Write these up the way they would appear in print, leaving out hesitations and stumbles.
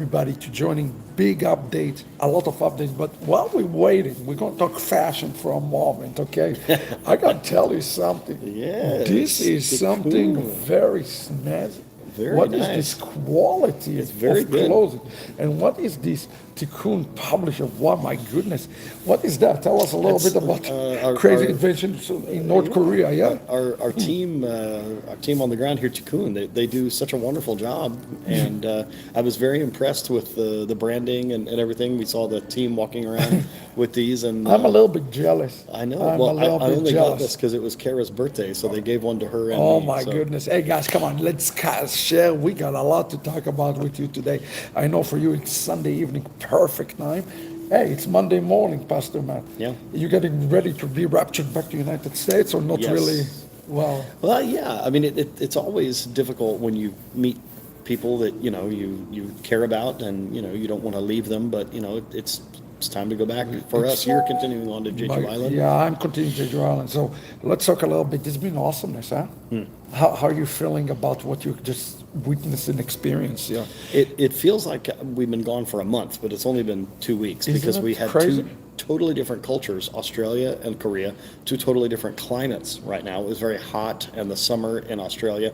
everybody to joining big update, a lot of updates. But while we're waiting, we're going to talk fashion for a moment, okay? I got to tell you something. Yes, This is the something cool. very snazzy. Very What is nice. this quality It's very of good. clothing? And what is this Tikkun publisher? Wow, my goodness. What is that? Tell us a little That's, bit about our- crazy our- inventions in North Korea, yeah? Our team on the ground here, Tikkun, they do such a wonderful job, and I was very impressed with the branding and everything. We saw the team walking around with these, and I'm a little bit jealous. I know. I'm Well, a little I bit only jealous. got this because it was Kara's birthday, so they gave one to her and Oh me. my so. goodness. Hey guys, come on, let's share. We got a lot to talk about with you today. I know for you it's Sunday evening, perfect time. Hey, it's Monday morning, Pastor Matt. Yeah. You getting ready to be raptured back to the United States or not Yes. really? Well, Well, yeah. I mean, it's always difficult when you meet people that you care about, and you don't want to leave them. But it's time to go back. For us, you're continuing on to Jeju Island. yeah, I'm continuing to Jeju Island. So let's talk a little bit. This has been awesomeness, huh? How are you feeling about what you just witnessed and experienced? Yeah. It feels like we've been gone for a month, but it's only been 2 weeks Isn't because it we had crazy? two totally different cultures, Australia and Korea, two totally different climates right now. It was very hot in the summer in Australia,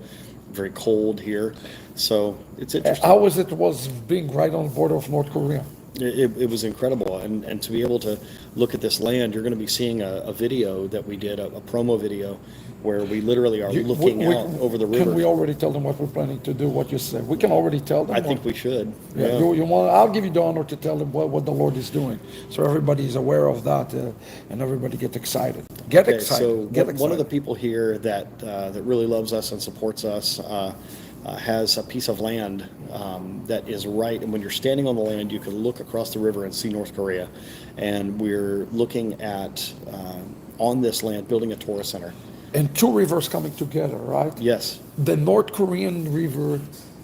very cold here. So it's interesting. How was it was being right on the border of North Korea? It was incredible, and to be able to look at this land, you're going to be seeing a video that we did, a promo video, where we literally are looking out over the river. Can we already tell them what we're planning to do, what you said? We can already tell them. I think we should. Yeah, you want, I'll give you the honor to tell them what the Lord is doing. So everybody is aware of that and everybody get excited. Get Okay, excited. so Get excited. one of the people here that really loves us and supports us has a piece of land that is right, and when you're standing on the land, you can look across the river and see North Korea. And we're looking at, on this land, building a Torah center. And two rivers coming together, right? Yes, The North Korean river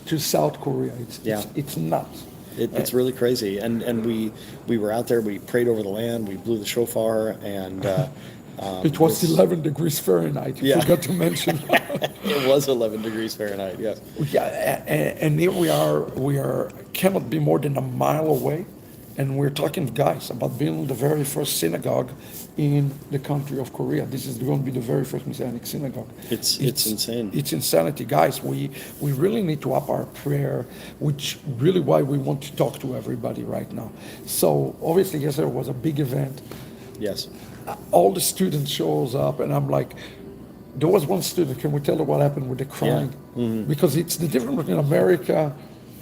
to South Korea. Yeah. It's nuts. it's really crazy. And we were out there, we prayed over the land, we blew the shofar, and It was 11 degrees Fahrenheit. You Yeah. forgot to mention. it was 11 degrees Fahrenheit, yes. Yeah, and here we are cannot be more than a mile away, and we're talking, guys, about building the very first synagogue in the country of Korea. This is going to be the very first Messianic synagogue. It's insane. It's insanity, guys. We really need to up our prayer, which really why we want to talk to everybody right now. So obviously, yesterday was a big event. Yes. All the students shows up, and I'm like, there was one student. Can we tell her what happened with the crying? Because it's the difference between America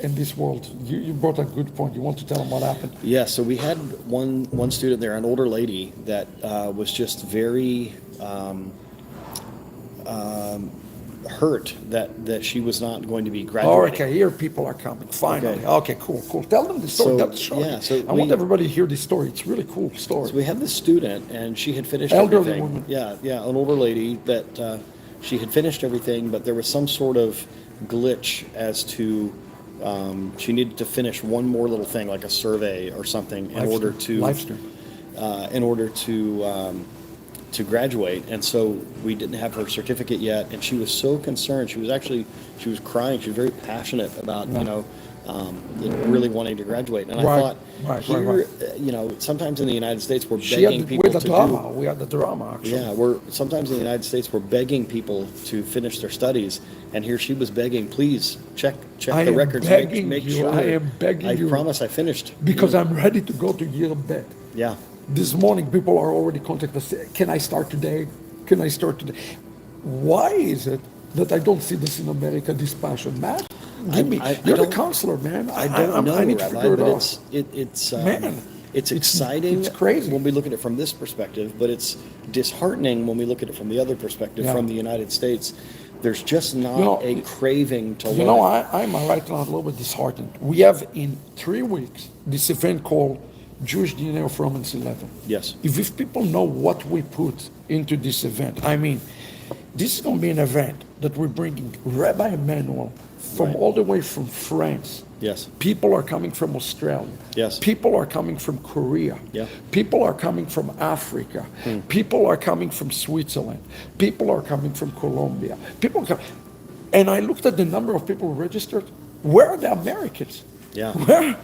and this world. You brought a good point. You want to tell them what happened? Yeah, so we had one student there, an older lady that was just very hurt that she was not going to be Oh, graduating. okay. Here people are coming. Finally. Okay, cool. Tell them the story. So, That's short. yeah, so I want we- everybody to hear this story. It's a really cool story. So we had this student, and she had finished Elderly everything. woman. Yeah, an older lady that she had finished everything, but there was some sort of glitch as to she needed to finish one more little thing, like a survey or something, in order to live stream. to graduate. And so we didn't have her certificate yet, and she was so concerned. She was crying. She was very passionate about really wanting to graduate. And I thought, here, sometimes in the United States we're begging people to do. We had the drama, actually. Yeah, sometimes in the United States we're begging people to finish their studies, and here she was begging, please check I the am records, begging make you, sure. I am begging I you. promise I finished. Because I'm ready to go to year bed. Yeah, This morning, people are already contacting us. Can I start today? Can I start today? Why is it that I don't see this in America, this passion? Matt, give me. You're the counselor, man. I don't know, I need to Rabbi, figure it but out. it's Man, it's exciting. it's crazy. when we look at it from this perspective, but it's disheartening when we look at it from the other perspective, Yeah. from the United States. There's just not You know, a craving to learn. You know, I'm right now a little bit disheartened. We have in 3 weeks this event called Jewish DNA of Romans 11. Yes. If people know what we put into this event, I mean, this is going to be an event that we're bringing Rabbi Emmanuel from Right. all the way from France. Yes. People are coming from Australia. Yes. People are coming from Korea. Yeah. People are coming from Africa. People are coming from Switzerland. People are coming from Colombia. And I looked at the number of people registered. Where are the Americans? Yeah. Where?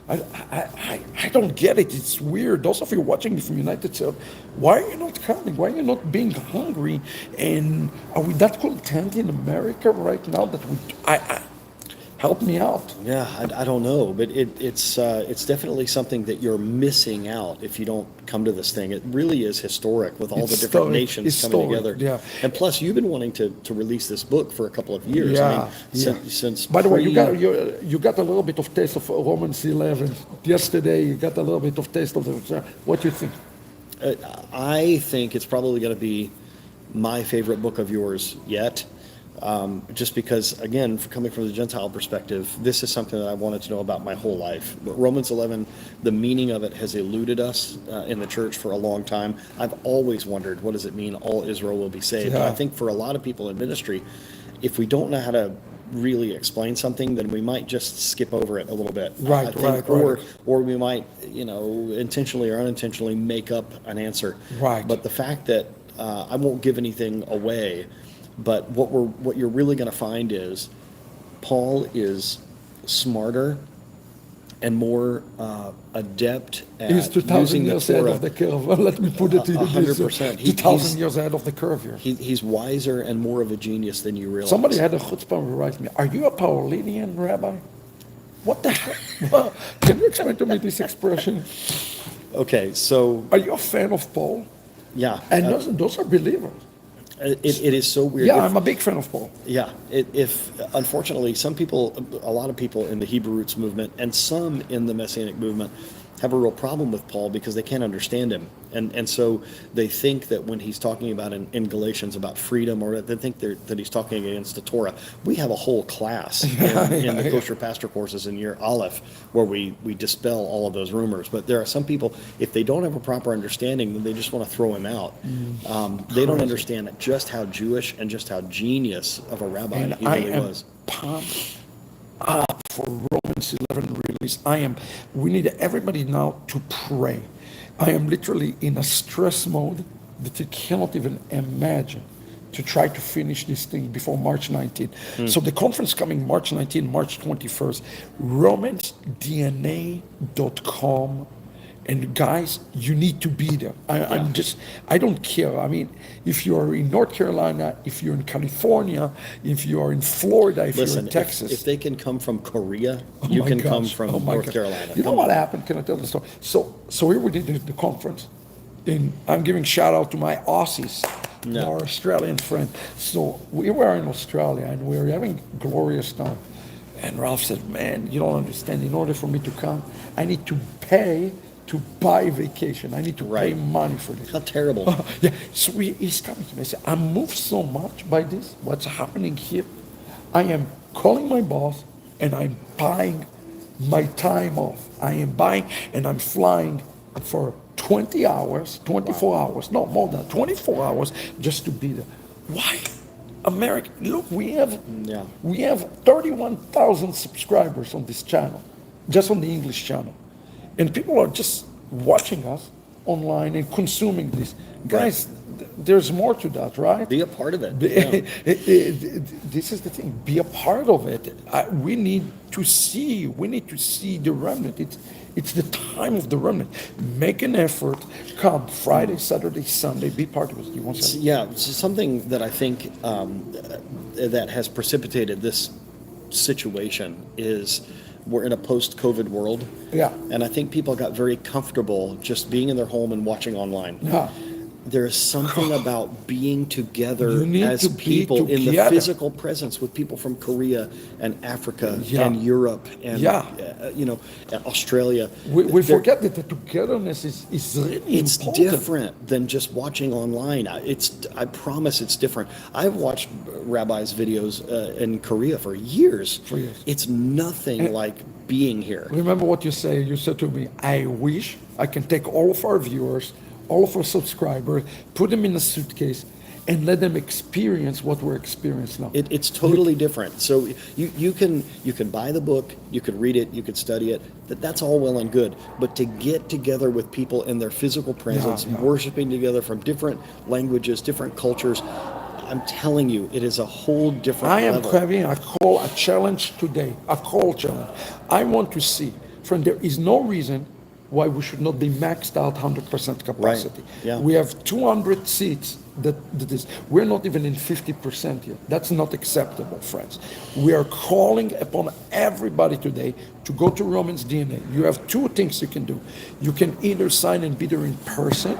I don't get it. It's weird. Those of you watching me from United States, why are you not coming? Why are you not being hungry? And are we that content in America right now that help me out? Yeah, I don't know, but it's definitely something that you're missing out if you don't come to this thing. It really is historic with all the different nations coming together. Yeah. And plus, you've been wanting to release this book for a couple of years. Yeah. Since By the way, you got a little bit of taste of Romans 11 yesterday. You got a little bit of taste of the. What do you think? I think it's probably going to be my favorite book of yours yet. Just because, again, coming from the Gentile perspective, this is something that I wanted to know about my whole life. But Romans 11, the meaning of it has eluded us in the church for a long time. I've always wondered, what does it mean, all Israel will be saved? Yeah. And I think for a lot of people in ministry, if we don't know how to really explain something, then we might just skip over it a little bit. Right. Or we might, intentionally or unintentionally make up an answer. Right. But the fact that I won't give anything away, but what you're really going to find is Paul is smarter and more adept at He's 2,000 using the years ahead Torah. of the curve. Well, let me put it in 100%. 2,000 years ahead of the curve here. He's wiser and more of a genius than you realize. Somebody had a chutzpah to write me, are you a Paulinian, Rabbi? What the hell? Can you explain to me this expression? Okay, so Are you a fan of Paul? yeah, And those are believers. it is so weird. Yeah, I'm a big fan of Paul. Yeah, if unfortunately a lot of people in the Hebrew roots movement and some in the Messianic movement have a real problem with Paul because they can't understand him, and so they think that when he's talking about in Galatians about freedom, or they think that he's talking against the Torah. We have a whole class in the kosher pastor courses in year Aleph where we dispel all of those rumors. But there are some people, if they don't have a proper understanding, then they just want to throw him out. They don't understand just how Jewish and just how genius of a rabbi And he I really am was. pumped up for Romans 11 release. We need everybody now to pray. I am literally in a stress mode that you cannot even imagine to try to finish this thing before March 19th. So the conference coming March 19th, March 21st, romansdna.com. And guys, you need to be there. I don't care. I mean, if you are in North Carolina, if you're in California, if you are in Florida, if Listen, you're in Texas. if they can come from Korea, Oh you my can gosh. come from Oh my North gosh. Carolina. You know what happened? Can I tell the story? So here we did the conference, and I'm giving shout out to my Aussies, Yeah. our Australian friend. So we were in Australia, and we were having glorious time. And Ralph said, "Man, you don't understand. In order for me to come, I need to pay to buy vacation. I need to pay Right. money for this." How terrible. Yeah, so he's coming to me. I said, I'm moved so much by this, what's happening here. I am calling my boss and I'm buying my time off. I am buying and I'm flying for 20 hours, 24 hours, no more than 24 hours just to be there. Why? America, look, we have 31,000 subscribers on this channel, just on the English channel. And people are just watching us online and consuming this. Guys, there's more to that, right? Be a part of it. This is the thing. Be a part of it. We need to see the remnant. It's the time of the remnant. Make an effort. Come Friday, Saturday, Sunday. Be part of it. You want to say? Yeah, so something that I think that has precipitated this situation is we're in a post-COVID world. Yeah. And I think people got very comfortable just being in their home and watching online. Yeah. There is something about being together You need as to be people in the together. physical presence with people from Korea and Africa Yeah. and Europe and Australia. We There- forget that the togetherness is really It's important. different than just watching online. I promise it's different. I've watched rabbis' videos in Korea for years. For years. It's nothing like being here. Remember what you say. You said to me, I wish I can take all of our viewers, all of our subscribers, put them in a suitcase, and let them experience what we're experiencing now. It's totally different. So you can buy the book, you can read it, you can study it. That's all well and good. But to get together with people in their physical presence, Yeah. worshiping together from different languages, different cultures, I'm telling you, it is a whole different I am level. having a challenge today, a call challenge. I want to see, friend, there is no reason why we should not be maxed out 100% capacity. Yeah. We have 200 seats that is, we're not even in 50% yet. That's not acceptable, friends. We are calling upon everybody today to go to Romans DNA. You have two things you can do. You can either sign and be there in person,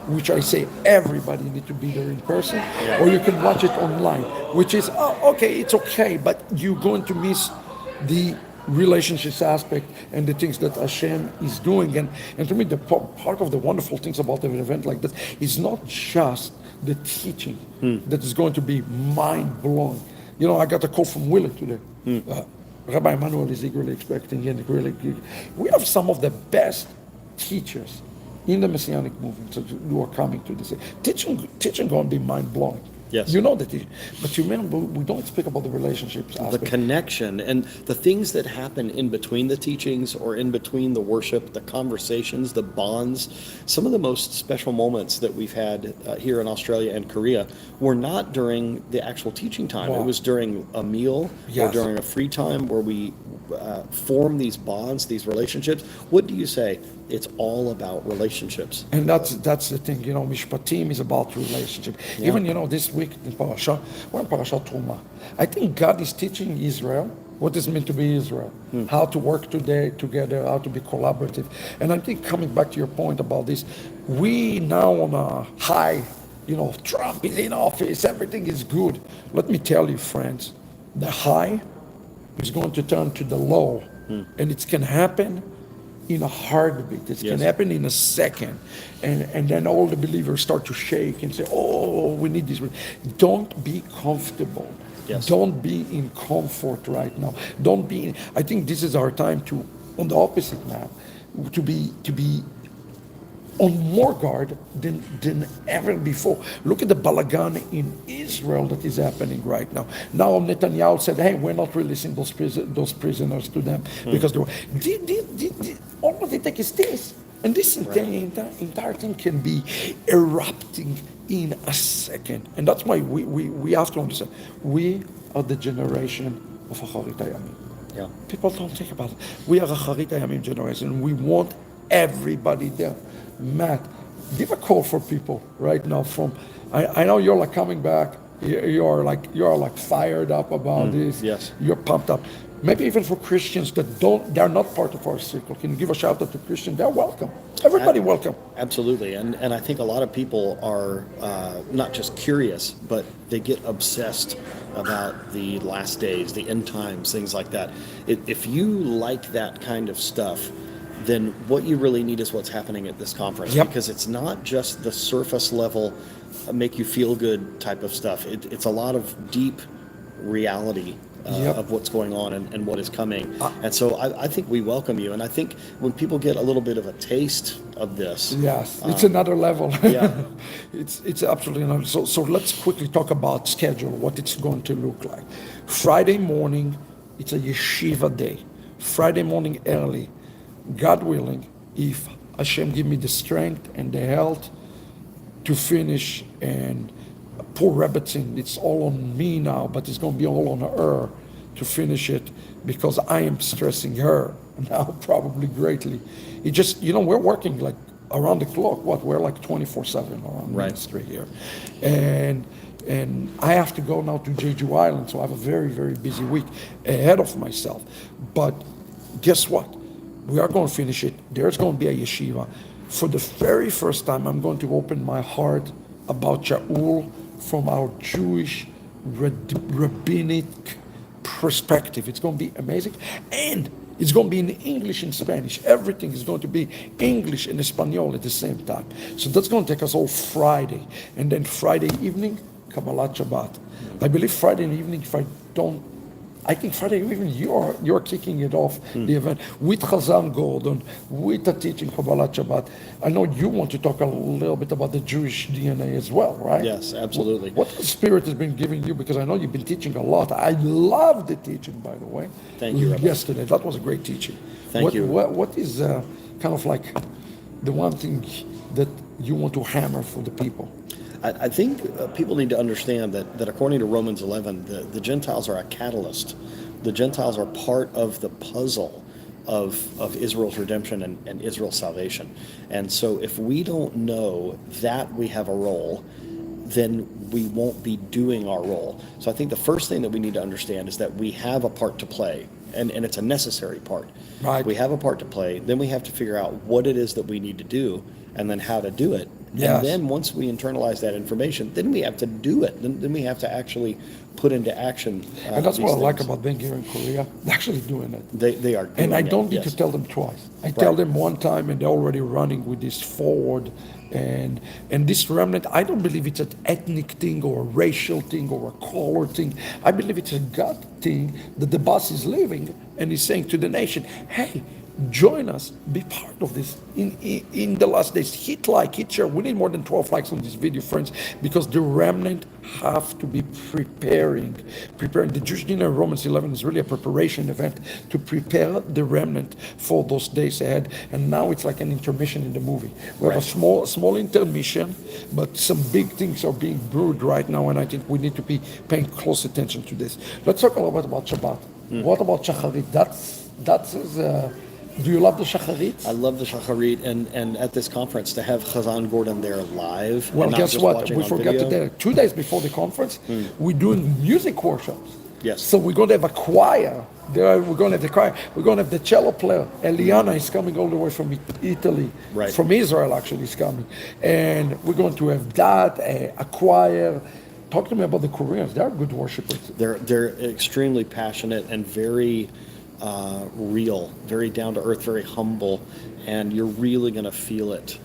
which I say everybody need to be there in person, or you can watch it online, which is, okay, it's okay, but you're going to miss the relationships aspect and the things that Hashem is doing. And to me, the part of the wonderful things about an event like this is not just the teaching that is going to be mind-blowing. You know, I got a call from Willie today. Rabbi Emmanuel is eagerly expecting, and really, we have some of the best teachers in the Messianic movement who are coming to this. Teaching going to be mind-blowing. Yes. You know that, but you remember, we don't speak about the relationships aspect. The connection and the things that happen in between the teachings or in between the worship, the conversations, the bonds. Some of the most special moments that we've had here in Australia and Korea were not during the actual teaching time. Wow. It was during a meal or Yes. during a free time where we form these bonds, these relationships. What do you say? It's all about relationships. And that's the thing, you know, Mishpatim is about relationship. Yeah. Even, you know, this week in Parashat, we're in Parashat Truma. I think God is teaching Israel what is meant to be Israel, how to work together, how to be collaborative. And I think coming back to your point about this, we now on a high, you know, Trump is in office, everything is good. Let me tell you, friends, the high is going to turn to the low, and it can happen in a heartbeat. It can happen in a second, and then all the believers start to shake and say, "Oh, we need this." Don't be comfortable. Yes. Don't be in comfort right now. Don't be. I think this is our time to, on the opposite now, to be on more guard than ever before. Look at the balagan in Israel that is happening right now. Now Netanyahu said, "Hey, we're not releasing those prisoners to them because they were." All of it is this, and this entire thing can be erupting in a second, and that's why we have to understand we are the generation of Ahavat Yamim. Yeah. People don't think about it. We are a Ahavat Yamim generation, and we want everybody there. Matt, give a call for people right now. I know you're like coming back. You're like fired up about this. Yes. You're pumped up. Maybe even for Christians they're not part of our circle. Can you give a shout out to Christians? They're welcome. Everybody welcome. Absolutely, and I think a lot of people are not just curious, but they get obsessed about the last days, the end times, things like that. If you like that kind of stuff, then what you really need is what's happening at this conference. Yep. Because it's not just the surface level, make you feel good type of stuff. It's a lot of deep reality of what's going on and what is coming. And so I think we welcome you. And I think when people get a little bit of a taste of this. Yes, it's another level. Yeah. It's absolutely another. So let's quickly talk about schedule, what it's going to look like. Friday morning, it's a yeshiva day. Friday morning early. God willing, if Hashem give me the strength and the health to finish, and poor Rebbetzin, it's all on me now, but it's going to be all on her to finish it because I am stressing her now probably greatly. It just, you know, we're working like around the clock. We're like 24/7 around ministry here. And I have to go now to Jeju Island, so I have a very, very busy week ahead of myself. But guess what? We are going to finish it. There's going to be a yeshiva. For the very first time, I'm going to open my heart about Shaul from our Jewish rabbinic perspective. It's going to be amazing. And it's going to be in English and Spanish. Everything is going to be English and Espanol at the same time. So that's going to take us all Friday. And then Friday evening, Kabbalat Shabbat. I believe Friday evening, I think Friday evening you're kicking it off, the event, with Chazan Gordon, with the teaching Kabbalat Shabbat. I know you want to talk a little bit about the Jewish DNA as well, right? Yes, absolutely. What the Spirit has been giving you, because I know you've been teaching a lot. I love the teaching, by the way. Thank you, Rabbi. Yesterday, that was a great teaching. Thank you. What is kind of like the one thing that you want to hammer for the people? I think people need to understand that according to Romans 11, the Gentiles are a catalyst. The Gentiles are part of the puzzle of Israel's redemption and Israel's salvation. And so if we don't know that we have a role, then we won't be doing our role. So I think the first thing that we need to understand is that we have a part to play, and it's a necessary part. Right. We have a part to play. Then we have to figure out what it is that we need to do, and then how to do it. Yes. And then once we internalize that information, then we have to do it. Then we have to actually put into action. And that's these what I like things. about being here in Korea. They're actually doing it. They are. And I doing don't it, need yes. to tell them twice. I tell Right. them one time, and they're already running with this forward. And this remnant, I don't believe it's an ethnic thing or a racial thing or a color thing. I believe it's a God thing that the boss is living and he's saying to the nation, hey, join us, be part of this in the last days. Hit like, hit share. We need more than 12 likes on this video, friends, because the remnant have to be preparing. The Jewish dinner in Romans 11 is really a preparation event to prepare the remnant for those days ahead. And now it's like an intermission in the movie. We have a small intermission, but some big things are being brewed right now, and I think we need to be paying close attention to this. Let's talk a little bit about Shabbat. What about Shacharit? That's do you love the Shacharit? I love the Shacharit, and at this conference to have Chazan Gordon there live. Well, and not guess just what? watching We on forgot video. to tell you. 2 days before the conference, we're doing music workshops. Yes. So we're going to have a choir. We're going to have the choir. We're going to have the cello player. Eliana is coming all the way from Italy. Right. From Israel, actually, is coming. And we're going to have that, a choir. Talk to me about the Koreans. They're good worshipers. They're extremely passionate and very real, very down to earth, very humble, and you're really going to feel it.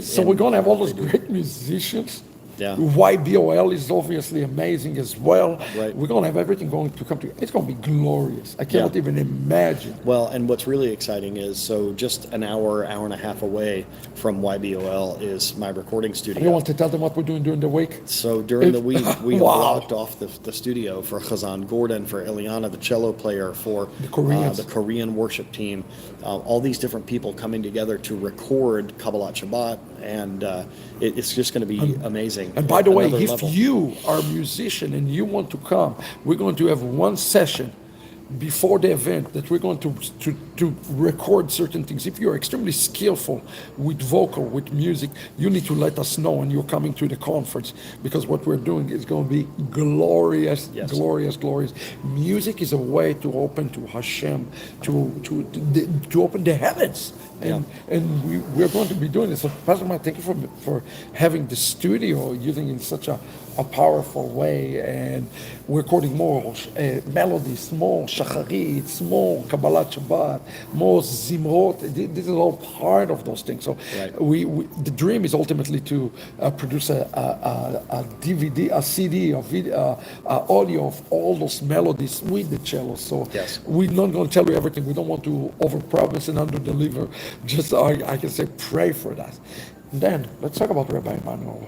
So we're going to have all those what they do. great musicians. Yeah. YBOL is obviously amazing as well. Right. We're going to have everything going to come together. It's going to be glorious. I cannot even imagine. Well, and what's really exciting is, so just an hour and a half away from YBOL is my recording studio. You want to tell them what we're doing during the week? So during the week, we Wow. blocked off the studio for Chazan Gordon, for Eliana, the cello player, for The Koreans. the Korean worship team, all these different people coming together to record Kabbalat Shabbat, and it's just going to be amazing. And by the way, Another if level. you are a musician and you want to come, we're going to have one session before the event that we're going to record certain things. If you're extremely skillful with vocal, with music, you need to let us know when you're coming to the conference, because what we're doing is going to be glorious, Yes. glorious. Music is a way to open to Hashem, to open the heavens. And we're going to be doing this. So Pastor Mike, thank you for having the studio, using it in such a powerful way, and we're recording more melodies, more shacharit, more Kabbalat Shabbat, more zimrot. This is all part of those things. So Right. the dream is ultimately to produce a DVD, a CD, a video, audio of all those melodies with the cello. So Yes. we're not going to tell you everything. We don't want to overpromise and underdeliver. Just I can say pray for that. Then let's talk about Rabbi Emmanuel.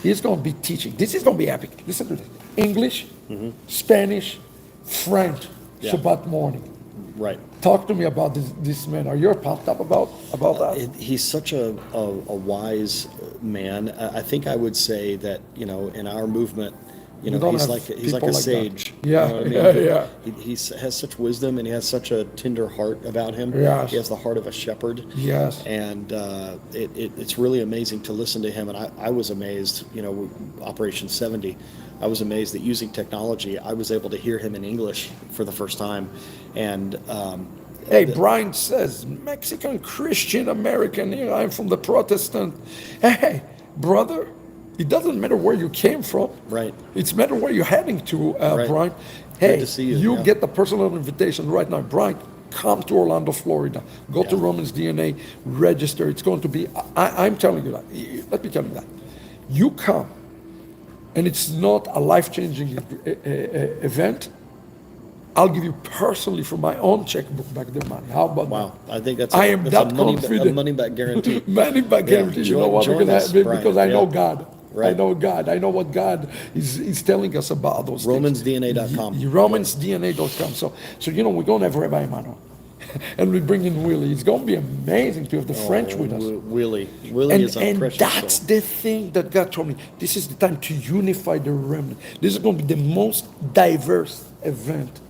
He's going to be teaching. This is going to be epic. Listen to this. English, Spanish, French, Yeah. Shabbat morning. Right. Talk to me about this man. Are you pumped up about that? He's such a wise man. I think I would say that, in our movement, We don't he's have like a people like that. sage. Yeah, You know what I mean? yeah. He has such wisdom, and he has such a tender heart about him. Yes. He has the heart of a shepherd. Yes. And it's really amazing to listen to him. And I was amazed, Operation 70, I was amazed that using technology, I was able to hear him in English for the first time. And Hey, Brian says, Mexican, Christian, American, I'm from the Protestant. Hey, brother, it doesn't matter where you came from. Right. It's matter where you're heading to, Right. Brian. Good Hey, to see you, yeah. get the personal invitation right now. Brian, come to Orlando, Florida. Go to Yeah. Romans DNA, register. It's going to be, I'm telling you that. Let me tell you that. You come, and it's not a life-changing event. I'll give you personally from my own checkbook back the money. How about wow, that? I think that's I am that a confident. money back guarantee. Money back guarantee. You know why? join us, Brian. Because I know Yeah. God. Right. I know God. I know what God is telling us about those RomansDNA.com. things. RomansDNA.com. So we're going to have Rabbi Emmanuel. and we bring in Willie. It's going to be amazing to have the French with us. Willie And, is a and precious that's soul. the thing that God told me. This is the time to unify the remnant. This is going to be the most diverse event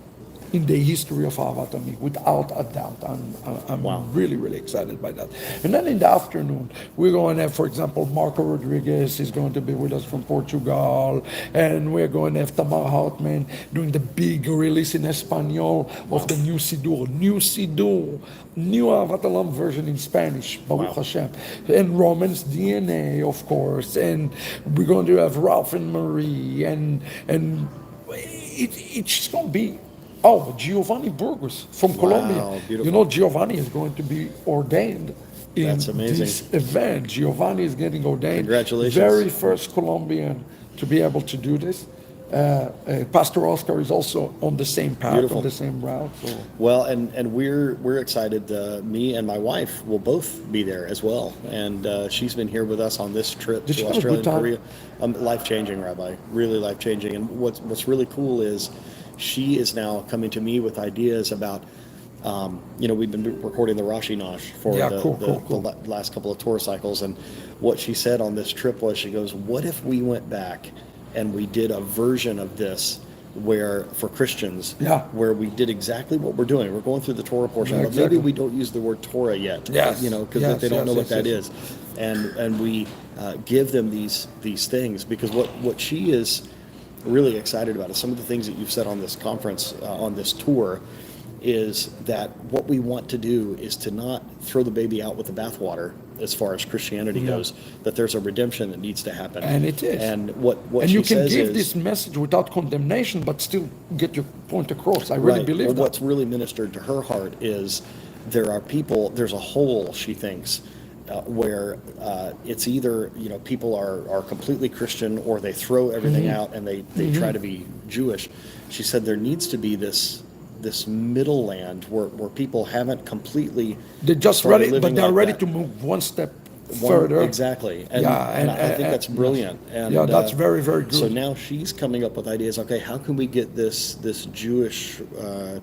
in the history of Ahavat Ammi, without a doubt. I'm Wow. really, really excited by that. And then in the afternoon, we're going to have, for example, Marco Rodriguez is going to be with us from Portugal, and we're going to have Tamar Hartman doing the big release in Espanol of the new Siddur, new Ahavat Alam version in Spanish, Baruch Hashem, and Romans DNA, of course, and we're going to have Ralph and Marie, and it's just going to be. Oh, Giovanni Burgos from Colombia. beautiful. You know, Giovanni is going to be ordained in That's amazing. this event. Giovanni is getting ordained. Congratulations. Very first Colombian to be able to do this. Pastor Oscar is also on the same path, Beautiful. on the same route. So. Well, and we're excited. Me and my wife will both be there as well, and she's been here with us on this trip Did you to have a Australia good and time? Korea. Life changing, Rabbi. Really life changing. And what's really cool is she is now coming to me with ideas about. We've been recording the Rashi Nosh for the last couple of tour cycles, and what she said on this trip was, she goes, "What if we went back and we did a version of this where for Christians, where we did exactly what we're doing? We're going through the Torah portion, but maybe we don't use the word Torah yet, because they don't know what that is, and we give them these things, because what she is really excited about is some of the things that you've said on this conference, on this tour, is that what we want to do is to not throw the baby out with the bathwater as far as Christianity goes, that there's a redemption that needs to happen. And it is. And what and she you can says give is, this message without condemnation, but still get your point across. I really believe that. What's really ministered to her heart is there's a hole, she thinks, where it's either people are completely Christian, or they throw everything out and they try to be Jewish. She said there needs to be this middle land where people haven't completely They're just started ready, living but they're like ready that. to move one step further. Exactly. And I think that's brilliant. And that's very, very good. So now she's coming up with ideas. Okay, how can we get this Jewish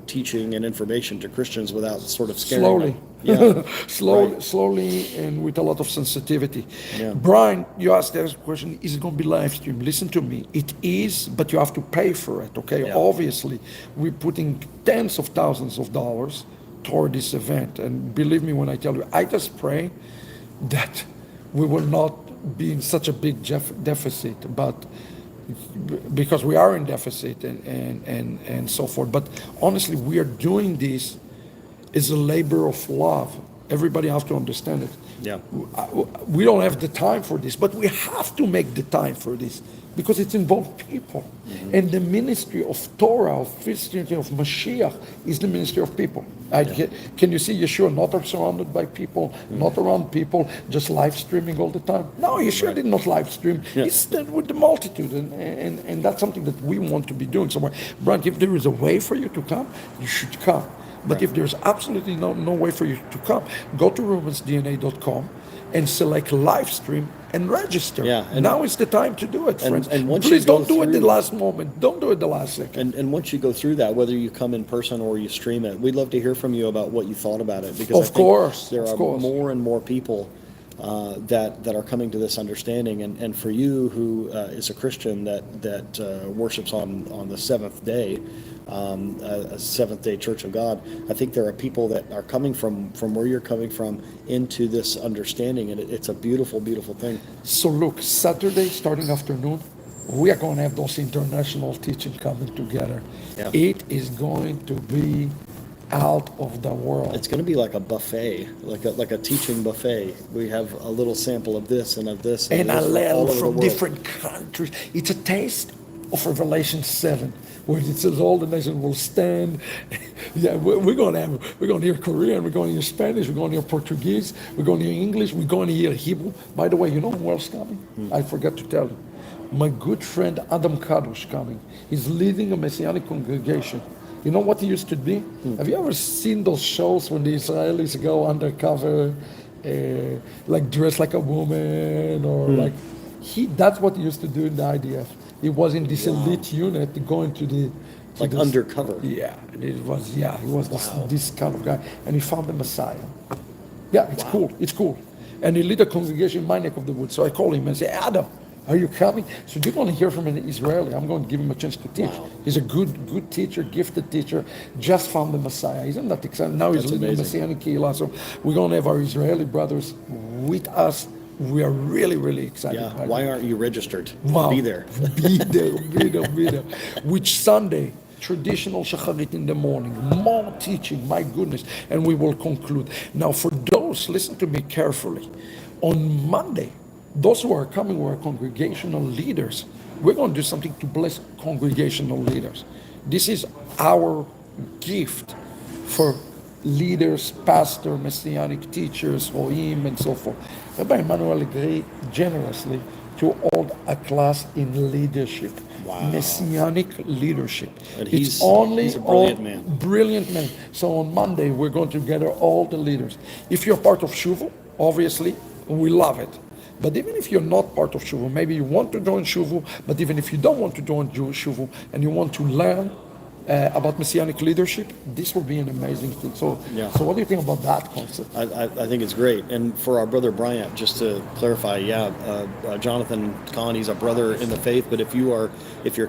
teaching and information to Christians without sort of scaring Slowly. them? Yeah. Slowly, and with a lot of sensitivity. Yeah. Brian, you asked that question, is it going to be live stream? Listen to me. It is, but you have to pay for it, okay? Yeah. Obviously, we're putting tens of thousands of dollars toward this event. And believe me when I tell you, I just pray that we will not be in such a big deficit, but because we are in deficit and so forth. But honestly, we are doing this is a labor of love. Everybody has to understand it. Yeah. We don't have the time for this, but we have to make the time for this because it's involved people. Mm-hmm. And the ministry of Torah, of Christianity, of Mashiach is the ministry of people. Can you see Yeshua not surrounded by people, not around people, just live streaming all the time? No, Yeshua did not live stream. He stood with the multitude, and that's something that we want to be doing somewhere. Brian, if there is a way for you to come, you should come. But if there's absolutely no way for you to come, go to RubensDNA.com and select live stream and register. Yeah, and now is the time to do it, friends. And once please you go don't do it through- the last moment. Don't do it the last second. And once you go through that, whether you come in person or you stream it, we'd love to hear from you about what you thought about it, because Of course, there of are course. more and more people that are coming to this understanding. And for you, who is a Christian that worships on the seventh day, a Seventh Day Church of God, I think there are people that are coming from where you're coming from into this understanding, and it's a beautiful, beautiful thing. So look, Saturday starting afternoon, we are going to have those international teaching coming together. Yeah. It is going to be out of the world. It's going to be like a buffet, like a teaching buffet. We have a little sample of this and of this And a this little all over the from world. different countries. It's a taste of Revelation 7, where it says all the nations will stand. Yeah, we're going to hear Korean, we're going to hear Spanish, we're going to hear Portuguese, we're going to hear English, we're going to hear Hebrew. By the way, you know who else coming? I forgot to tell you. My good friend Adam Kadosh coming. He's leading a Messianic congregation. You know what he used to be? Have you ever seen those shows when the Israelis go undercover, like dressed like a woman, or that's what he used to do in the IDF. He was in this elite unit going to Like this, undercover. Yeah, and he was this kind of guy, and he found the Messiah. Yeah, it's cool. It's cool. And he led a congregation in my neck of the woods. So I call him and say, Adam, are you coming? So you're going to hear from an Israeli. I'm going to give him a chance to teach. Wow. He's a good teacher, gifted teacher. Just found the Messiah. Isn't that exciting? Now he's leading the Messianic Kehillah. So we're going to have our Israeli brothers with us. We are really, really excited. Yeah. Why aren't you registered? Wow. Be there. Be there. Which Sunday, traditional shacharit in the morning, more teaching, my goodness, and we will conclude. Now for those, listen to me carefully. On Monday, those who are coming, who are congregational leaders, we're going to do something to bless congregational leaders. This is our gift for leaders, pastor, messianic teachers, Roim, and so forth. Rabbi Emmanuel agreed generously to hold a class in leadership. Wow. Messianic leadership. And It's he's only a brilliant man. Brilliant man. So on Monday, we're going to gather all the leaders. If you're part of Shuvu, obviously, we love it. But even if you're not part of Shuvu, maybe you want to join Shuvu, but even if you don't want to join Shuvu and you want to learn about Messianic leadership, this will be an amazing thing. So, Yeah. so what do you think about that concept? I think it's great. And for our brother Bryant, just to clarify, Jonathan Kahn, he's a brother in the faith. But if you're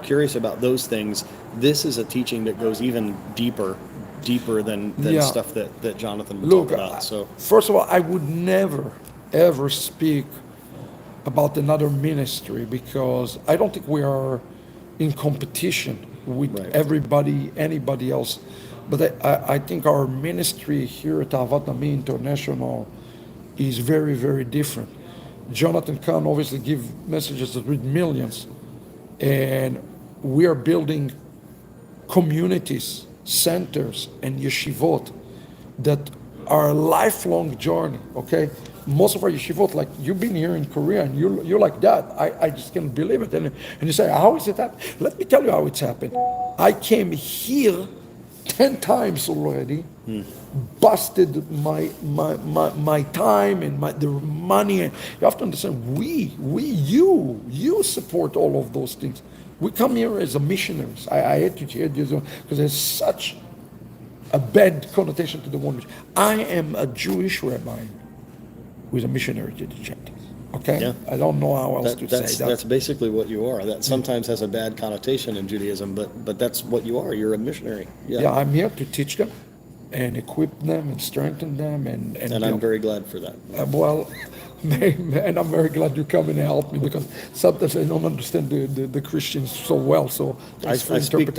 curious about those things, this is a teaching that goes even deeper than stuff that Jonathan would talk about. So first of all, I would never ever speak about another ministry because I don't think we are in competition with anybody else. But I think our ministry here at Ahavat Ammi International is very, very different. Jonathan Kahn obviously gives messages that reach millions, and we are building communities, centers, and yeshivot that are a lifelong journey, okay? Most of our yeshivot, like you've been here in Korea and you're like that. I just can't believe it. And you say, how is it happening? Let me tell you how it's happened. I came here 10 times already, busted my time and the money. You have to understand, you support all of those things. We come here as a missionaries. I hate to hear this because there's such a bad connotation to the word. I am a Jewish rabbi who's a missionary to the Gentiles. Okay? Yeah. I don't know how else to say that. That's basically what you are. That sometimes has a bad connotation in Judaism, but that's what you are. You're a missionary. Yeah, I'm here to teach them and equip them and strengthen them. And I'm very glad for that. And I'm very glad you come and help me because sometimes I don't understand the Christians so well. So I speak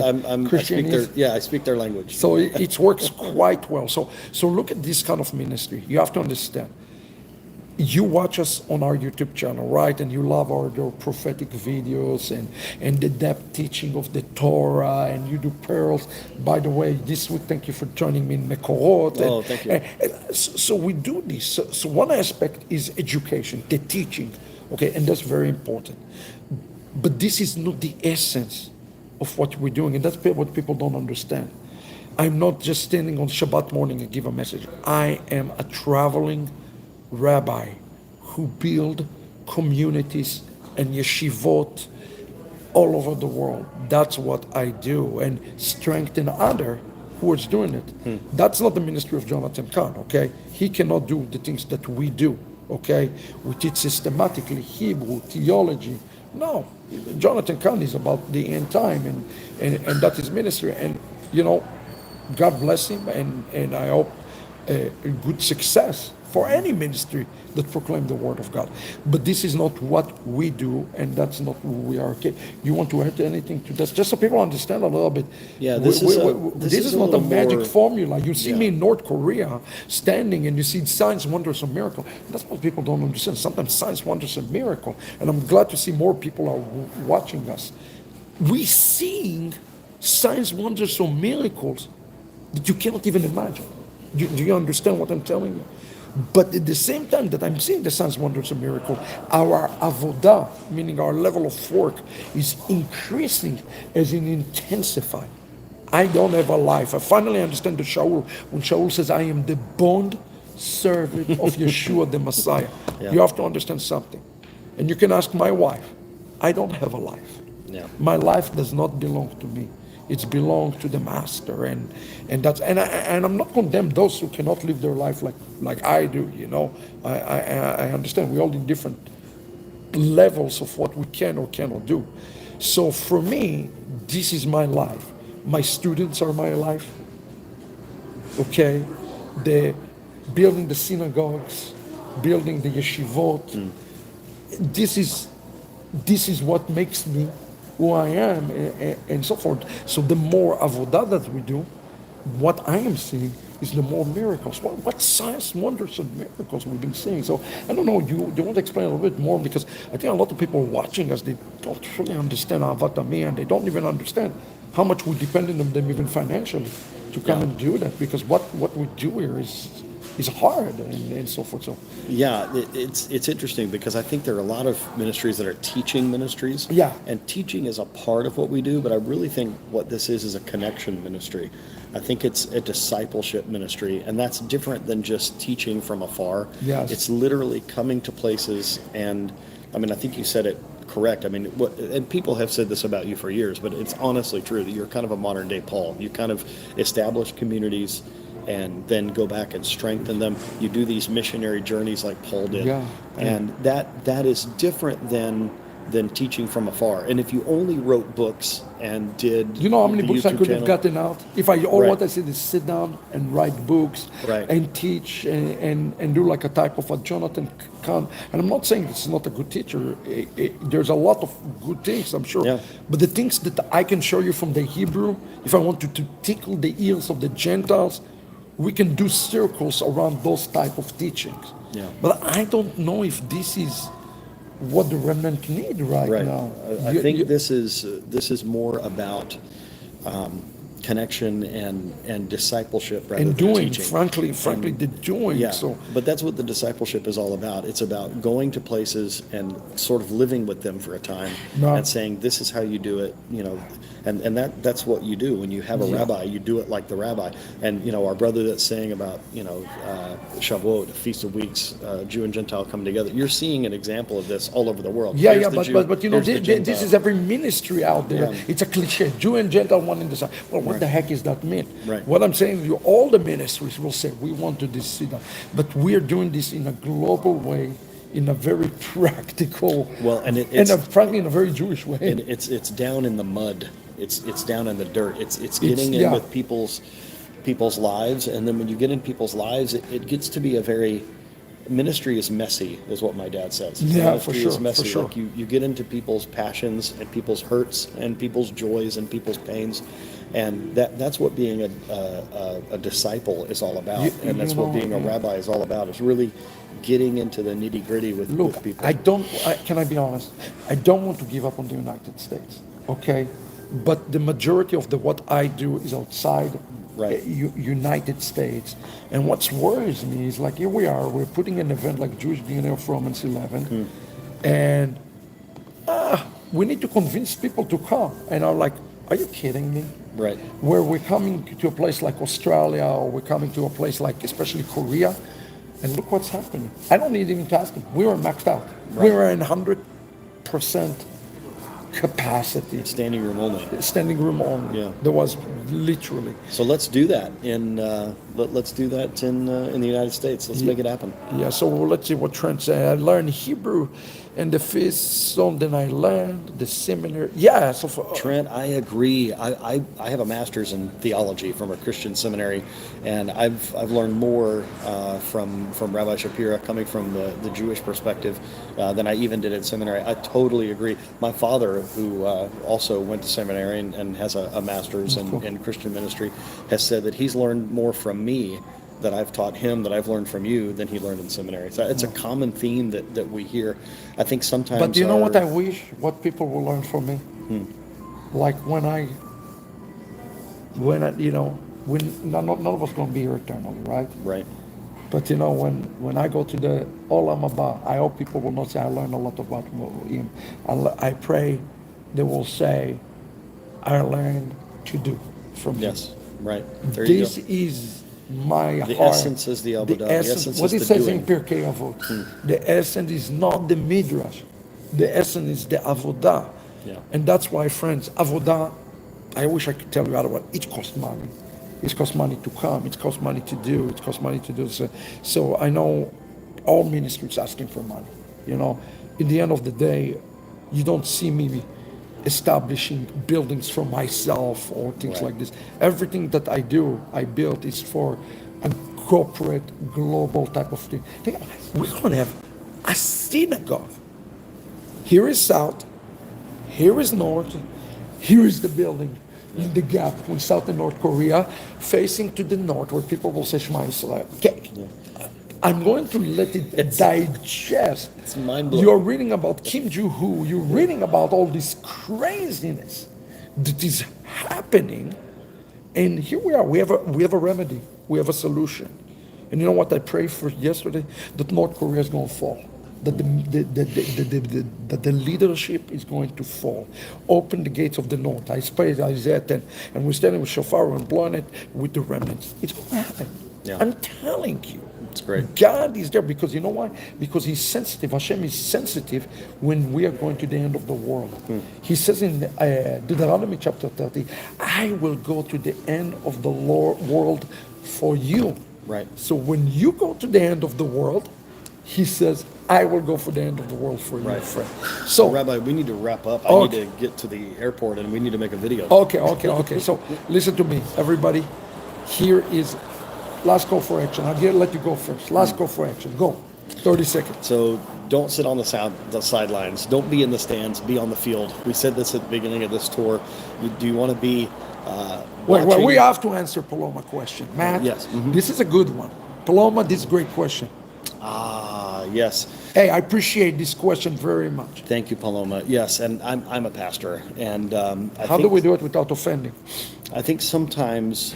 their language. So it works quite well. So look at this kind of ministry. You have to understand. You watch us on our YouTube channel, right? And you love our prophetic videos and the depth teaching of the Torah, and you do pearls. By the way, this week, thank you for joining me in Mekorot. Oh, thank you. So we do this. So one aspect is education, the teaching, okay? And that's very important. But this is not the essence of what we're doing, and that's what people don't understand. I'm not just standing on Shabbat morning and give a message. I am a traveling rabbi who build communities and yeshivot all over the world. That's what I do, and strengthen other who is doing it. That's not the ministry of Jonathan Kahn, okay? He cannot do the things that we do, okay? We teach systematically Hebrew, theology. No, Jonathan Kahn is about the end time, and that is ministry. And, God bless him, and I hope a good success for any ministry that proclaim the word of God. But this is not what we do, and that's not who we are. Okay, you want to add anything to this, just so people understand a little bit? Yeah, this is not a magic more formula. You see me in North Korea standing, and you see signs, wonders, and miracle. That's what people don't understand. Sometimes signs, wonders, and miracle. And I'm glad to see more people are watching us. We seeing signs, wonders, or miracles that you cannot even imagine. Do you understand what I'm telling you? But at the same time that I'm seeing the signs, wonders, and miracle, our avodah, meaning our level of work, is increasing as in intensifying. I don't have a life. I finally understand the Shaul when Shaul says, I am the bond servant of Yeshua the Messiah. Yeah. You have to understand something. And you can ask my wife. I don't have a life. Yeah. My life does not belong to me. It's belong to the master, and I'm not condemning those who cannot live their life like I do. I understand we're all in different levels of what we can or cannot do. So for me, this is my life. My students are my life. Okay, the building the synagogues, building the yeshivot. This is what makes me who I am, and so forth. So the more avodah that we do, what I am seeing is the more miracles. What signs, wonders, and miracles we've been seeing. So I don't know. You want to explain a little bit more, because I think a lot of people watching us, they don't really understand Ahavat Ammi, and they don't even understand how much we depend on them even financially to come and do that, because what we do here is hard, and so forth. So Yeah, it's interesting because I think there are a lot of ministries that are teaching ministries. Yeah. And teaching is a part of what we do, but I really think what this is a connection ministry. I think it's a discipleship ministry, and that's different than just teaching from afar. Yes. It's literally coming to places, and I mean, I think you said it correct. I mean, and people have said this about you for years, but it's honestly true that you're kind of a modern day Paul. You kind of establish communities and then go back and strengthen them. You do these missionary journeys like Paul did. Yeah. And that is different than teaching from afar. And if you only wrote books and did you know how many the books I YouTube could have channel- gotten out if all Right. what I said is sit down and write books Right. and teach and do like a type of a Jonathan Kahn. And I'm not saying it's not a good teacher. There's a lot of good things, I'm sure. Yeah. But the things that I can show you from the Hebrew, if I want to tickle the ears of the Gentiles, we can do circles around those type of teachings. Yeah. But I don't know if this is what the remnant need right now. I think this is more about connection and discipleship rather and than doing, teaching. frankly, the doing. Yeah, So but that's what the discipleship is all about. It's about going to places and sort of living with them for a time No. and saying, this is how you do it, and that's what you do. When you have a rabbi, you do it like the rabbi. And, our brother that's saying about, Shavuot, Feast of Weeks, Jew and Gentile come together, you're seeing an example of this all over the world. Here's the Jew, but here's the this Gentile. is every ministry out there. Yeah. It's a cliche. Jew and Gentile one in the side. Well, what the heck is that mean? Right. What I'm saying to you, all the ministries will say, we want to see that. But we're doing this in a global way, in a very practical, frankly, in a very Jewish way. And it's down in the mud. It's down in the dirt. It's getting in with people's lives, and then when you get in people's lives, it gets to be a very ministry is messy, is what my dad says. Yeah, Ministry for sure, is messy. for sure. Like you get into people's passions and people's hurts and people's joys and people's pains, and that's what being a disciple is all about, and that's what being a rabbi is all about. Is really getting into the nitty gritty with people. Can I be honest? I don't want to give up on the United States, okay? But the majority of what I do is outside United States. And what worries me is, like, here we're putting an event like Jewish DNA of Romans 11, and we need to convince people to come. And I'm like, are you kidding me? Right. Where we're coming to a place like Australia, or we're coming to a place like especially Korea, and look what's happening. I don't need even to ask them. We were maxed out. Right. We were in 100% capacity. Standing room only. Standing room only. Yeah. There was literally. So let's do that in let's do that in the United States. Let's make it happen. Yeah. So let's see what Trent said. I learned Hebrew and the feast, so then I learned the seminary. Yeah. So Trent, I agree. I have a master's in theology from a Christian seminary, and I've learned more from Rabbi Shapira coming from the Jewish perspective than I even did at seminary. I totally agree. My father, who also went to seminary and has a master's in Christian ministry, has said that he's learned more from me that I've taught him, that I've learned from you, than he learned in seminary. So it's a common theme that we hear. I think sometimes. But you know what I wish? What people will learn from me? Like when none of us going to be here eternally, right? Right. But when I go to the Olam Haba, I hope people will not say I learned a lot about him. I pray they will say I learned to do from him. Yes, right. There you This go. is my The heart. essence is the Avodah. The essence, what it is says the in doing. Pirkei Avot. The essence is not the midrash. The essence is the avodah. Yeah. And that's why, friends, avodah I wish I could tell you otherwise. It costs money. It costs money to come. It costs money to do. It costs money to do. So I know all ministries asking for money. You know, in the end of the day, you don't see me establishing buildings for myself or things Right. like this. Everything that I do, I build is for a corporate, global type of thing. We're going to have a synagogue. Here is south, here is north, here is the building in the gap between South and North Korea, facing to the north, where people will say Shema Yisrael. Okay, I'm going to let it digest. It's mind-blowing. You're reading about Kim Jong-un, you're reading about all this craziness that is happening, and here we are. We have a remedy. We have a solution. And you know what I prayed for yesterday? That North Korea is going to fall. That the leadership is going to fall. Open the gates of the north. I prayed Isaiah 10, and we're standing with shofar and blowing it with the remnants. It's going to happen. Yeah. I'm telling you. It's great. God is there because you know why? Because He's sensitive. Hashem is sensitive when we are going to the end of the world. He says in Deuteronomy chapter 30, I will go to the end of the world for you. Right. So when you go to the end of the world, He says, I will go for the end of the world for you, Right. friend. So, Rabbi, we need to wrap up. I Okay. need to get to the airport, and we need to make a video. okay. So listen to me, everybody. Here is last call for action. I'll let you go first. Last call for action. Go. 30 seconds. So don't sit on the sidelines. Don't be in the stands. Be on the field. We said this at the beginning of this tour. Do you want to be Wait, watching- we have to answer Paloma question. Matt, Yes. This is a good one. Paloma, this is a great question. Yes. Hey, I appreciate this question very much. Thank you, Paloma. Yes, and I'm a pastor, and How do we do it without offending? I think sometimes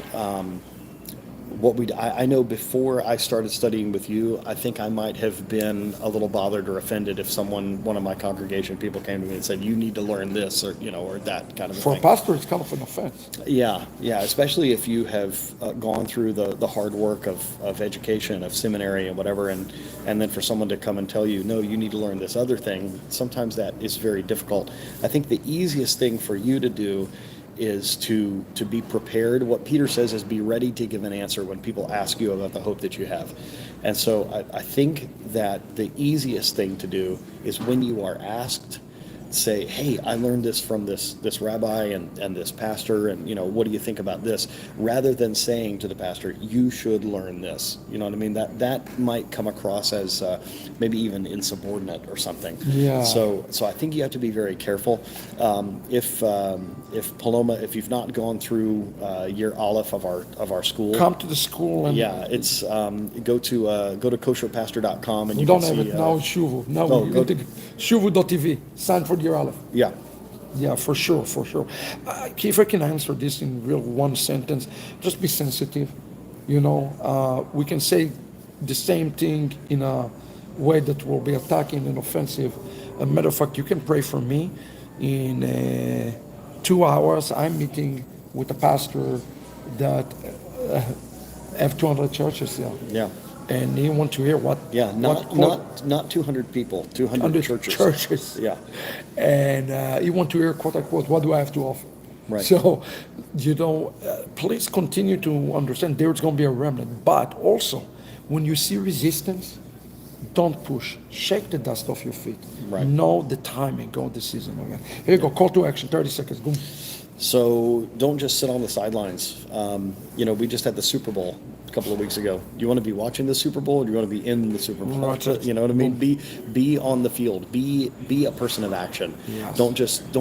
I know before I started studying with you, I think I might have been a little bothered or offended if one of my congregation people came to me and said, "You need to learn this," or or that kind of For a thing. pastor, it's kind of an offense. Yeah, especially if you have gone through the hard work of education, of seminary and whatever, and then for someone to come and tell you, no, you need to learn this other thing, sometimes that is very difficult. I think the easiest thing for you to do is to be prepared. What Peter says is be ready to give an answer when people ask you about the hope that you have. And so I think that the easiest thing to do is when you are asked, say, hey, I learned this from this rabbi and this pastor, and what do you think about this, rather than saying to the pastor, you should learn this. You know what I mean? That might come across as maybe even insubordinate or something. Yeah. So I think you have to be very careful. If Paloma, if you've not gone through year Aleph of our school, Come to the school and it's go to kosherpastor.com and we you don't can have see. it now. It's Shuvu. Now oh, we go go to Shuvu.tv. Sign for the Aleph. Yeah. Yeah, for sure. If I can answer this in real one sentence, just be sensitive. We can say the same thing in a way that will be attacking and offensive. As a matter of fact, you can pray for me. In 2 hours, I'm meeting with a pastor that have 200 churches here. Yeah. And he want to hear what. Yeah, not 200 people, 200 churches. Yeah. And you want to hear, quote unquote, what do I have to offer? Right. So, please continue to understand there's going to be a remnant. But also, when you see resistance, don't push. Shake the dust off your feet. Right. Know the timing, go the season again. Here you go, call to action, 30 seconds. Boom. So don't just sit on the sidelines. We just had the Super Bowl a couple of weeks ago. Do you want to be watching the Super Bowl, or do you want to be in the Super Bowl? Watch it. You know what I mean? Be on the field. Be a person of action. Yes. Don't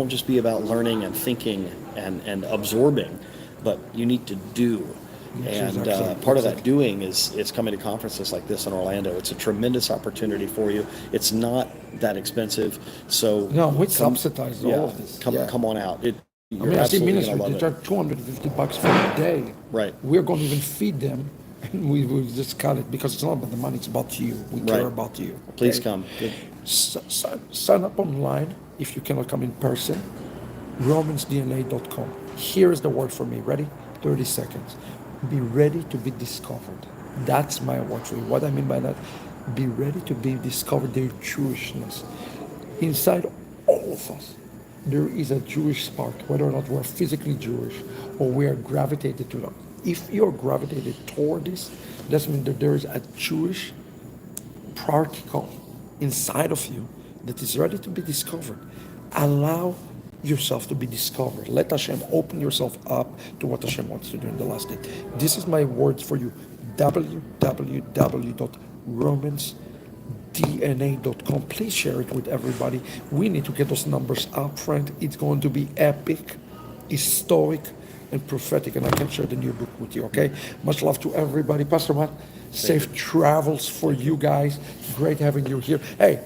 just be about learning and thinking and absorbing, but you need to do. Yes, And exactly. part of that doing is coming to conferences like this in Orlando. It's a tremendous opportunity for you. It's not that expensive. So No, we subsidize all of this. Come on out. You're I see absolutely ministry, gonna they love charge it. $250 for a day. Right. We're going to even feed them, and we will just cut it because it's not about the money, it's about you. We Right. care about you. Please okay? come. Good. Sign up online if you cannot come in person. RomansDNA.com. Here is the word for me. Ready? 30 seconds. Be ready to be discovered. That's my word for you. What I mean by that, be ready to be discovered, their Jewishness. Inside all of us, there is a Jewish spark, whether or not we're physically Jewish or we are gravitated to them. If you're gravitated toward this, that means that there is a Jewish particle inside of you that is ready to be discovered. Allow yourself to be discovered. Let Hashem open yourself up to what Hashem wants to do in the last day. This is my words for you. www.romansdna.com. Please share it with everybody. We need to get those numbers up, friend. It's going to be epic, historic, and prophetic, and I can share the new book with you, okay? Much love to everybody. Pastor Matt, safe travels for you guys. Great having you here. Hey,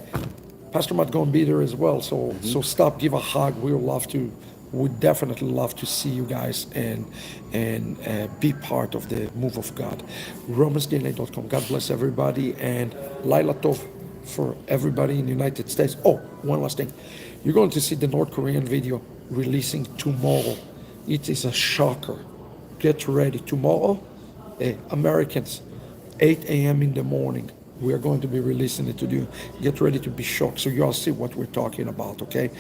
Pastor Matt going to be there as well, so stop, give a hug. We'd definitely love to see you guys and be part of the move of God. RomansDNA.com. God bless everybody, and Laila Tov for everybody in the United States. Oh, one last thing. You're going to see the North Korean video releasing tomorrow. It is a shocker. Get ready. Tomorrow, Americans, 8 a.m. in the morning, we are going to be releasing it to you. Get ready to be shocked so you all see what we're talking about, okay?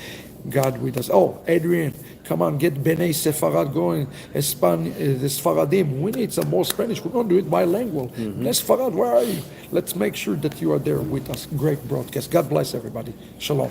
God with us. Oh, Adrian, come on, get Bnei Sefarad going. The Sfaradim. We need some more Spanish. We're going to do it bilingual. Bnei Sefarad, where are you? Let's make sure that you are there with us. Great broadcast. God bless everybody. Shalom.